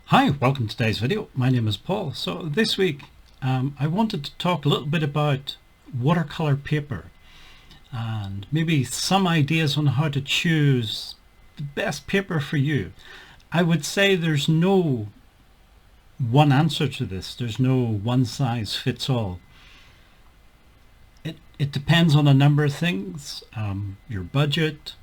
Hi, welcome to today's video. My name is Paul. So this week I wanted to talk a little bit about watercolor paper and maybe some ideas on how to choose the best paper for you. I would say there's no one answer to this. There's no one size fits all. It depends on a number of things, your budget,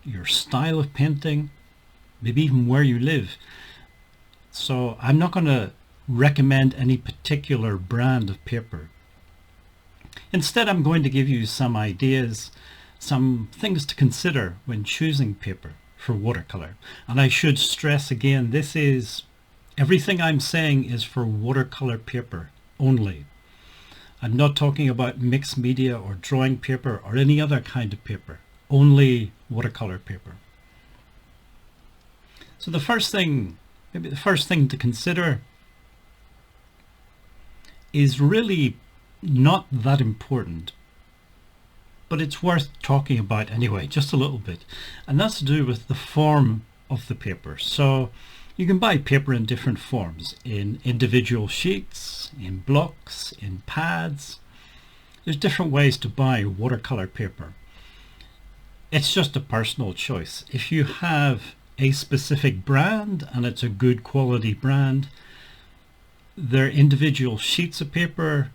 your style of painting, maybe even where you live. So I'm not going to recommend any particular brand of paper. Instead, I'm going to give you some ideas, some things to consider when choosing paper for watercolor. And I should stress again, everything I'm saying is for watercolor paper only. I'm not talking about mixed media or drawing paper or any other kind of paper, only watercolor paper. So maybe the first thing to consider is really not that important, but it's worth talking about anyway, just a little bit. And that's to do with the form of the paper. So you can buy paper in different forms, in individual sheets, in blocks, in pads. There's different ways to buy watercolor paper. It's just a personal choice. If you have a specific brand and it's a good quality brand, their individual sheets of paper,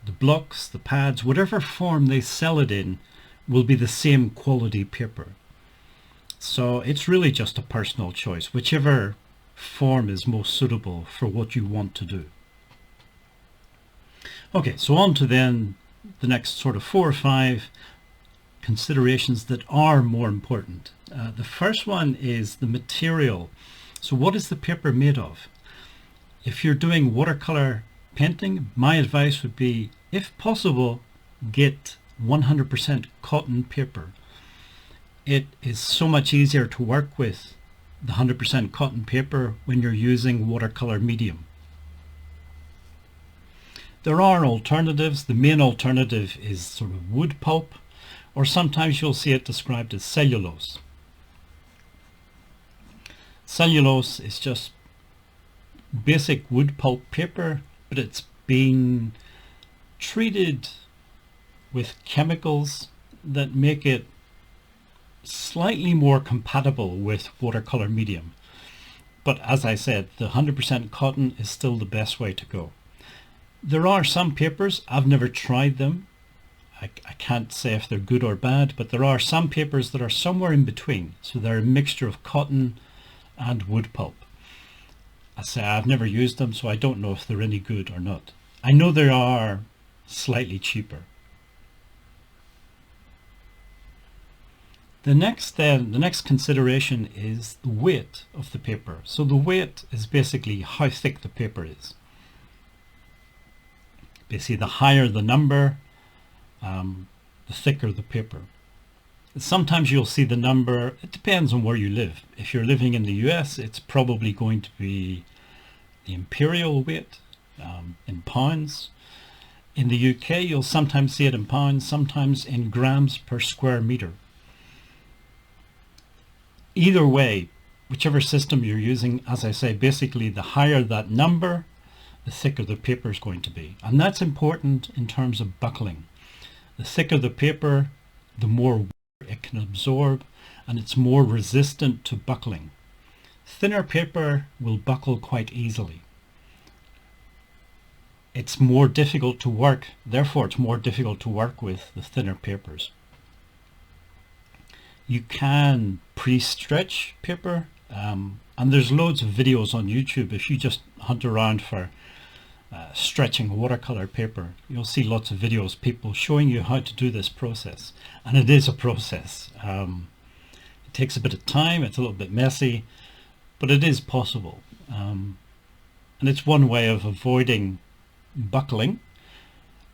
the blocks, the pads, whatever form they sell it in will be the same quality paper. So it's really just a personal choice, whichever form is most suitable for what you want to do. Okay, so on to then the next sort of 4 or 5 considerations that are more important. The first one is the material. So what is the paper made of? If you're doing watercolor painting, my advice would be, if possible, get 100% cotton paper. It is so much easier to work with the 100% cotton paper when you're using watercolor medium. There are alternatives. The main alternative is sort of wood pulp, or sometimes you'll see it described as cellulose. Cellulose is just basic wood pulp paper, but it's been treated with chemicals that make it slightly more compatible with watercolor medium. But as I said, the 100% cotton is still the best way to go. There are some papers, I've never tried them. I can't say if they're good or bad, but there are some papers that are somewhere in between. So they're a mixture of cotton and wood pulp. I say I've never used them, so I don't know if they're any good or not. I know they are slightly cheaper. The next consideration is the weight of the paper. So the weight is basically how thick the paper is. Basically, the higher the number, the thicker the paper. Sometimes you'll see the number, it depends on where you live. If you're living in the US, it's probably going to be the imperial weight in pounds. In the UK, you'll sometimes see it in pounds, sometimes in grams per square meter. Either way, whichever system you're using, as I say, basically the higher that number, the thicker the paper is going to be. And that's important in terms of buckling. The thicker the paper, the more water it can absorb, and it's more resistant to buckling. Thinner paper will buckle quite easily. It's more difficult to work, therefore it's more difficult to work with the thinner papers. You can pre-stretch paper, and there's loads of videos on YouTube. If you just hunt around for stretching watercolor paper, you'll see lots of videos, people showing you how to do this process. And it is a process. It takes a bit of time, it's a little bit messy, but it is possible. And it's one way of avoiding buckling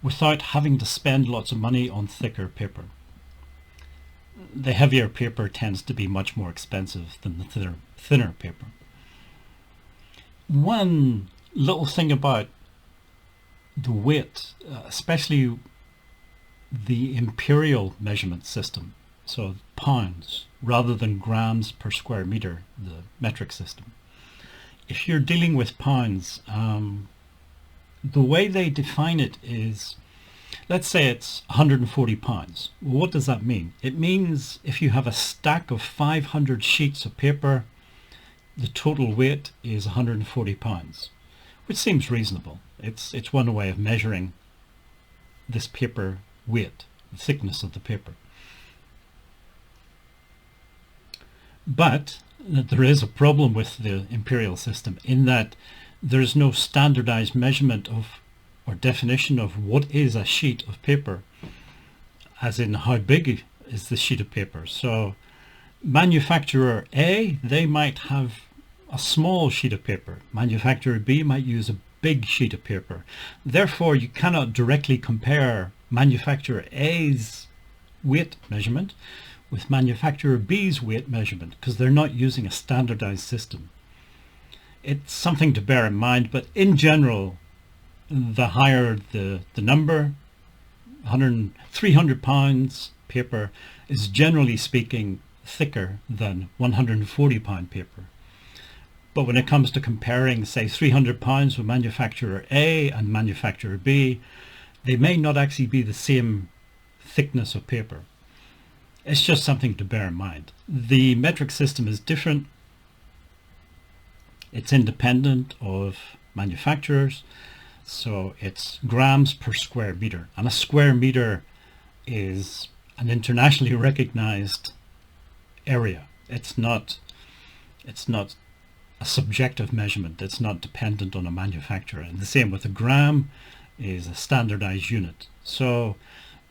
without having to spend lots of money on thicker paper. The heavier paper tends to be much more expensive than the thinner paper. One little thing about the weight, especially the imperial measurement system, so pounds rather than grams per square meter, the metric system. if you're dealing with pounds, the way they define it is, let's say it's 140 pounds. Well, what does that mean? It means if you have a stack of 500 sheets of paper, the total weight is 140 pounds, which seems reasonable. It's one way of measuring this paper weight, the thickness of the paper. But there is a problem with the imperial system in that there's no standardized measurement of or definition of what is a sheet of paper, as in how big is the sheet of paper. So manufacturer A, they might have a small sheet of paper. Manufacturer B might use a big sheet of paper. Therefore, you cannot directly compare manufacturer A's weight measurement with manufacturer B's weight measurement because they're not using a standardized system. It's something to bear in mind, but in general, the higher the number, 300 pounds paper is generally speaking thicker than 140 pound paper. But when it comes to comparing, say, 300 pounds with manufacturer A and manufacturer B, they may not actually be the same thickness of paper. It's just something to bear in mind. The metric system is different. It's independent of manufacturers. So it's grams per square meter. And a square meter is an internationally recognized area. It's not a subjective measurement. It's not dependent on a manufacturer. And the same with a gram is a standardized unit. So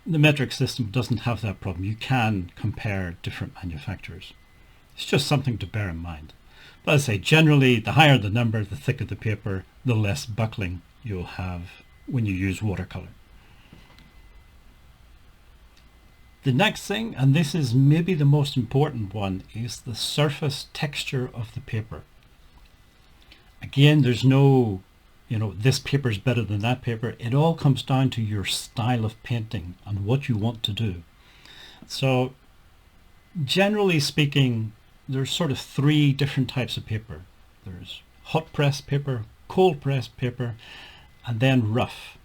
the metric system doesn't have that problem. You can compare different manufacturers. It's just something to bear in mind. But as I say, generally, the higher the number, the thicker the paper, the less buckling you'll have when you use watercolor. The next thing, and this is maybe the most important one, is the surface texture of the paper. Again, there's no, this paper is better than that paper. It all comes down to your style of painting and what you want to do. So generally speaking, there's sort of three different types of paper. There's hot press paper, cold press paper, and then rough.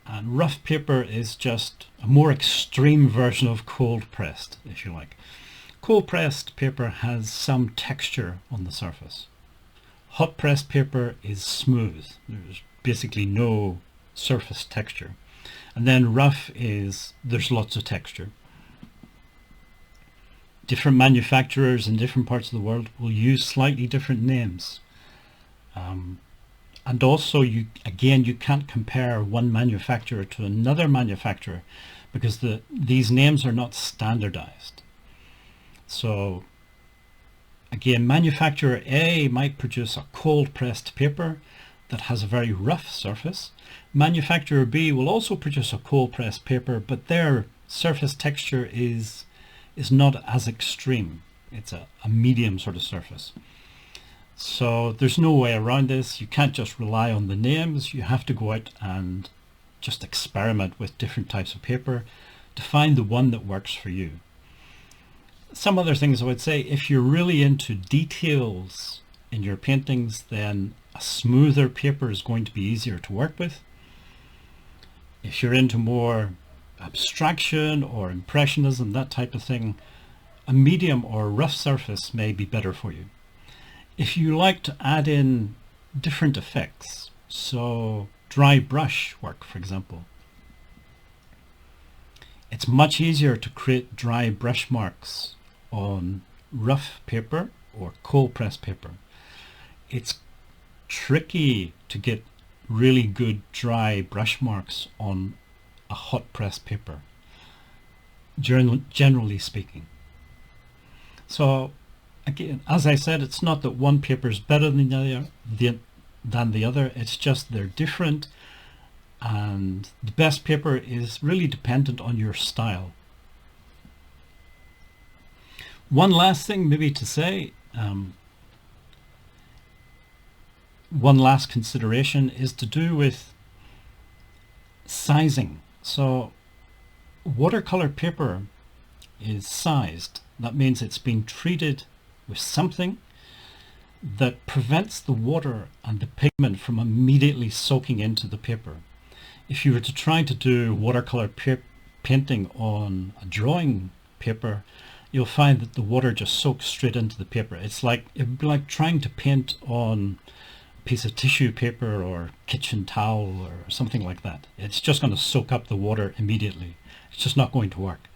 And rough paper is just a more extreme version of cold pressed, if you like. Cold pressed paper has some texture on the surface. Hot pressed paper is smooth. There's basically no surface texture. And then rough is, there's lots of texture. Different manufacturers in different parts of the world will use slightly different names. And also, you can't compare one manufacturer to another manufacturer because these names are not standardized. So again, manufacturer A might produce a cold pressed paper that has a very rough surface. Manufacturer B will also produce a cold pressed paper, but their surface texture is not as extreme. It's a medium sort of surface. So there's no way around this. You can't just rely on the names. You have to go out and just experiment with different types of paper to find the one that works for you. Some other things I would say, if you're really into details in your paintings, then a smoother paper is going to be easier to work with. If you're into more abstraction or impressionism, that type of thing, a medium or rough surface may be better for you. If you like to add in different effects, so dry brush work, for example, it's much easier to create dry brush marks on rough paper or cold press paper. It's tricky to get really good dry brush marks on a hot press paper, generally speaking. So again, as I said, it's not that one paper is better than the other. It's just they're different, and the best paper is really dependent on your style. One last thing maybe to say, one last consideration is to do with sizing. So watercolor paper is sized. That means it's been treated with something that prevents the water and the pigment from immediately soaking into the paper. If you were to try to do watercolor painting on a drawing paper, you'll find that the water just soaks straight into the paper. It'd be like trying to paint on a piece of tissue paper or kitchen towel or something like that. It's just going to soak up the water immediately. It's just not going to work,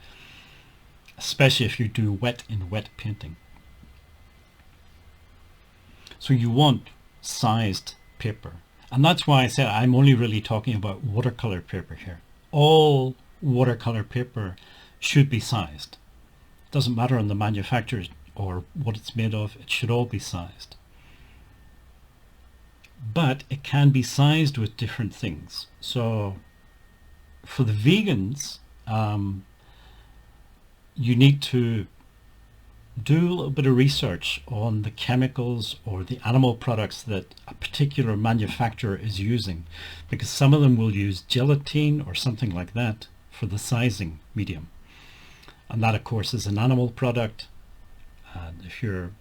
especially if you do wet in wet painting. So you want sized paper. And that's why I said I'm only really talking about watercolor paper here. All watercolor paper should be sized. It doesn't matter on the manufacturer or what it's made of, it should all be sized. But it can be sized with different things. So for the vegans, you need to do a little bit of research on the chemicals or the animal products that a particular manufacturer is using, because some of them will use gelatin or something like that for the sizing medium, and that of course is an animal product, and if you're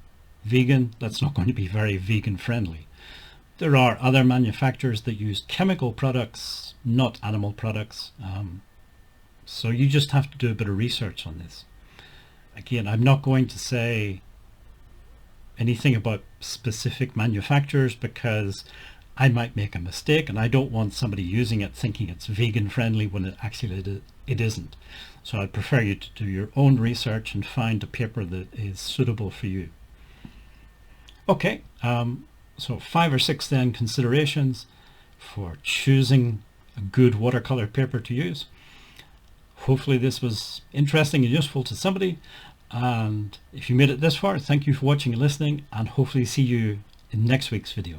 vegan, that's not going to be very vegan friendly. There are other manufacturers that use chemical products, not animal products, so you just have to do a bit of research on this. Again, I'm not going to say anything about specific manufacturers because I might make a mistake and I don't want somebody using it thinking it's vegan friendly when it actually it isn't. So I'd prefer you to do your own research and find a paper that is suitable for you. Okay, so 5 or 6 then considerations for choosing a good watercolor paper to use. Hopefully this was interesting and useful to somebody, and if you made it this far, thank you for watching and listening, and hopefully see you in next week's video.